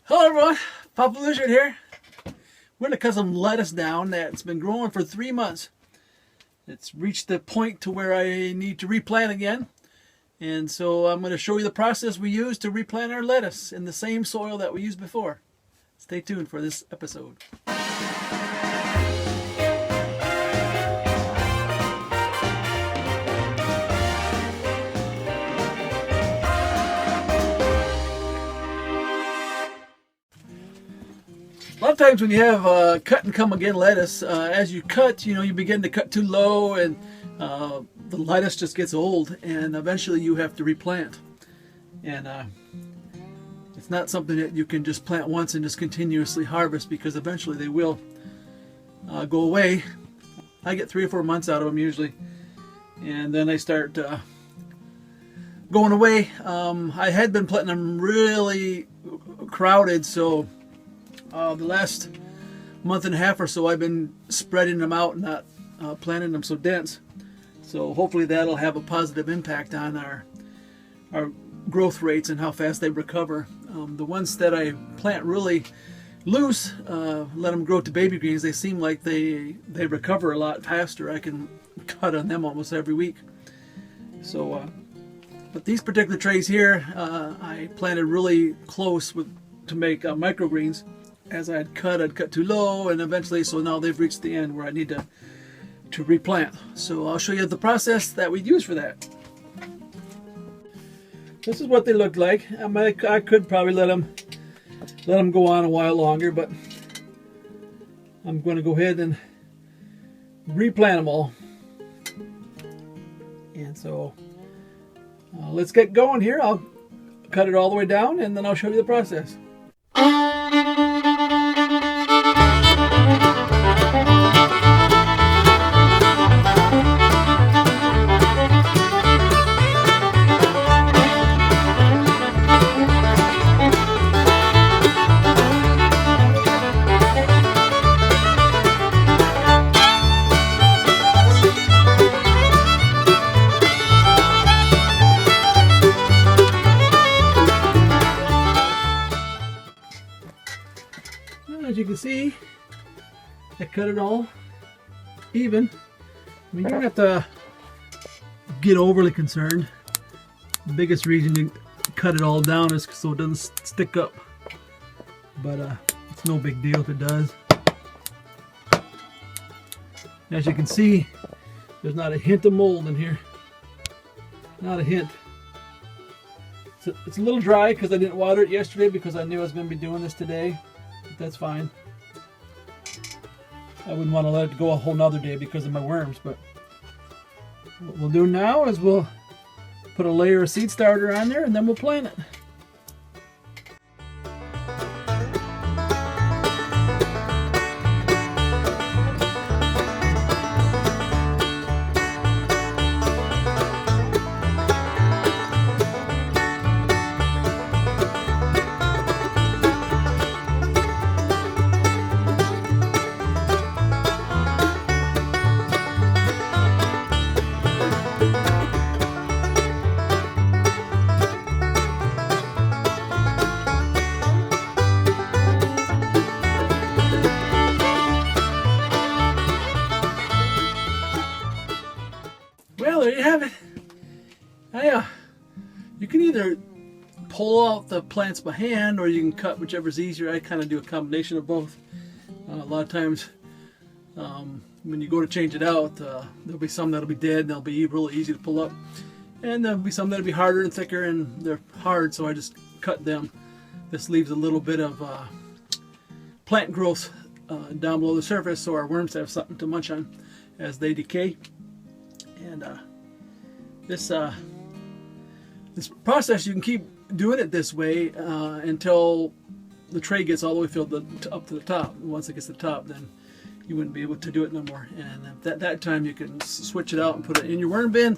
Hello everyone, Papa Lizard here. We're going to cut some lettuce down that's been growing for 3 months. It's reached the point to where I need to replant again. And so I'm going to show you the process we use to replant our lettuce in the same soil that we used before. Stay tuned for this episode. A lot of times when you have cut and come again lettuce, as you cut, you begin to cut too low and the lettuce just gets old and eventually you have to replant. And it's not something that you can just plant once and just continuously harvest, because eventually they will go away. I get 3 or 4 months out of them usually, and then they start going away. I had been planting them really crowded, so the last month and a half or so I've been spreading them out and not planting them so dense. So hopefully that'll have a positive impact on our growth rates and how fast they recover. The ones that I plant really loose, let them grow to baby greens, they seem like they recover a lot faster. I can cut on them almost every week. So, but these particular trays here, I planted really close to make microgreens. As I'd cut too low, and eventually, so now they've reached the end where I need to replant. So I'll show you the process that we use for that. This is what they look like. I could probably let them go on a while longer, but I'm going to go ahead and replant them all. And so let's get going here. I'll cut it all the way down, and then I'll show you the process. As you can see, I cut it all even. I mean, you don't have to get overly concerned. The biggest reason you cut it all down is so it doesn't stick up. But it's no big deal if it does. As you can see, there's not a hint of mold in here. Not a hint. It's a little dry because I didn't water it yesterday because I knew I was going to be doing this today. That's fine. I wouldn't want to let it go a whole nother day because of my worms, but what we'll do now is we'll put a layer of seed starter on there and then we'll plant it. Well, there you have it. You can either pull out the plants by hand or you can cut, whichever's easier. I kind of do a combination of both. A lot of times when you go to change it out, there'll be some that'll be dead and they'll be really easy to pull up. And there'll be some that'll be harder and thicker and they're hard, so I just cut them. This leaves a little bit of plant growth down below the surface so our worms have something to munch on as they decay. And this process, you can keep doing it this way until the tray gets all the way filled up to the top. And once it gets to the top, then you wouldn't be able to do it no more. And at that time, you can switch it out and put it in your worm bin.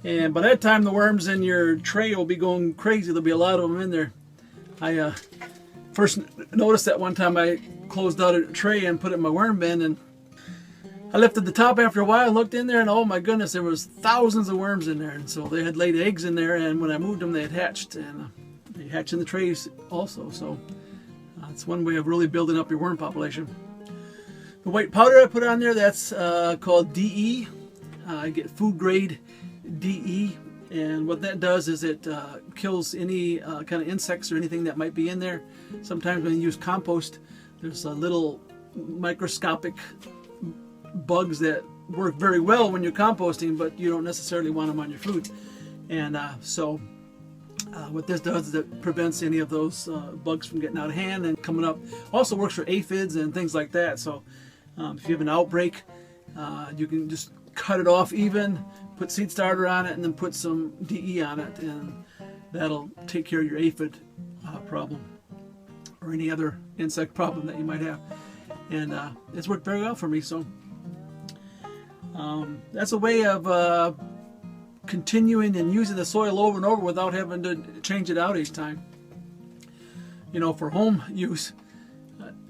And by that time, the worms in your tray will be going crazy. There'll be a lot of them in there. I first noticed that one time I closed out a tray and put it in my worm bin, and I lifted the top after a while, looked in there, and oh my goodness, there was thousands of worms in there. And so they had laid eggs in there, and when I moved them, they had hatched, and they hatch in the trays also. So It's one way of really building up your worm population. The white powder I put on there, that's called DE. I get food grade DE, and what that does is it kills any kind of insects or anything that might be in there. Sometimes when you use compost, there's little microscopic bugs that work very well when you're composting, but you don't necessarily want them on your food. And so what this does is it prevents any of those bugs from getting out of hand and coming up. Also works for aphids and things like that. So if you have an outbreak, you can just cut it off even, put seed starter on it, and then put some DE on it, and that'll take care of your aphid problem or any other insect problem that you might have. And it's worked very well for me. So that's a way of continuing and using the soil over and over without having to change it out each time. You know, for home use,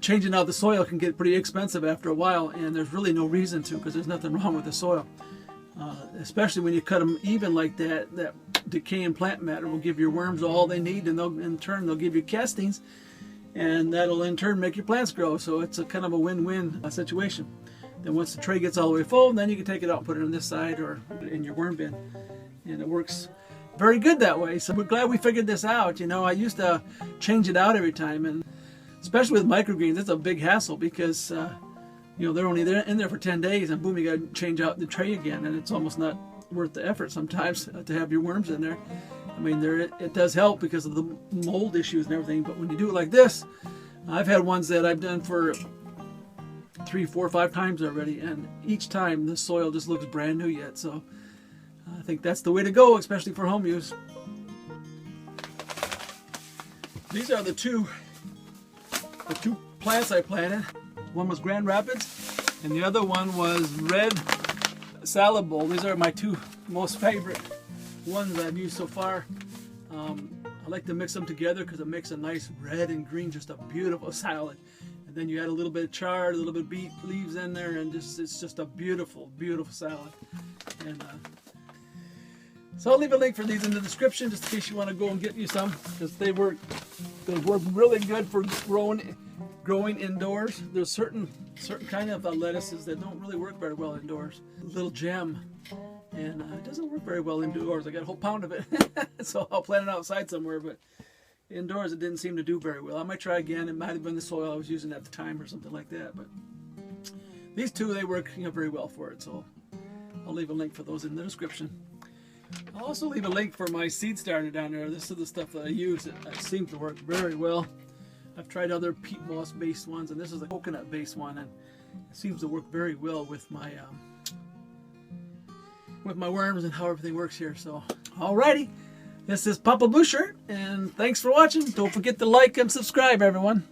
changing out the soil can get pretty expensive after a while, and there's really no reason to, because there's nothing wrong with the soil. Especially when you cut them even like that, that decaying plant matter will give your worms all they need, and in turn they'll give you castings, and that'll in turn make your plants grow. So it's a kind of a win-win situation. Then once the tray gets all the way full, then you can take it out and put it on this side or in your worm bin, and it works very good that way. So we're glad we figured this out. You know, I used to change it out every time, and especially with microgreens, it's a big hassle because you know, they're only in there for 10 days, and boom, you got to change out the tray again, and it's almost not worth the effort sometimes to have your worms in there. I mean, it does help because of the mold issues and everything, but when you do it like this, I've had ones that I've done for 3, 4, 5 times already, and each time the soil just looks brand new yet. So I think that's the way to go, especially for home use. These are the two plants I planted. One was Grand Rapids, and the other one was Red Salad Bowl. These are my two most favorite ones I've used so far. I like to mix them together because it makes a nice red and green, just a beautiful salad. And then you add a little bit of chard, a little bit of beet leaves in there, and it's just a beautiful, beautiful salad. And so I'll leave a link for these in the description just in case you want to go and get you some, because they work really good for growing indoors. There's certain kind of lettuces that don't really work very well indoors. Little gem, and it doesn't work very well indoors. I got a whole pound of it, so I'll plant it outside somewhere. But indoors, it didn't seem to do very well. I might try again. It might have been the soil I was using at the time or something like that. But these two, they work very well for it. So I'll leave a link for those in the description. I'll also leave a link for my seed starter down there. This is the stuff that I use. It seems to work very well. I've tried other peat moss based ones, and this is a coconut based one, and it seems to work very well with my worms and how everything works here. So alrighty, this is Papa Blue Shirt, and thanks for watching. Don't forget to like and subscribe, everyone.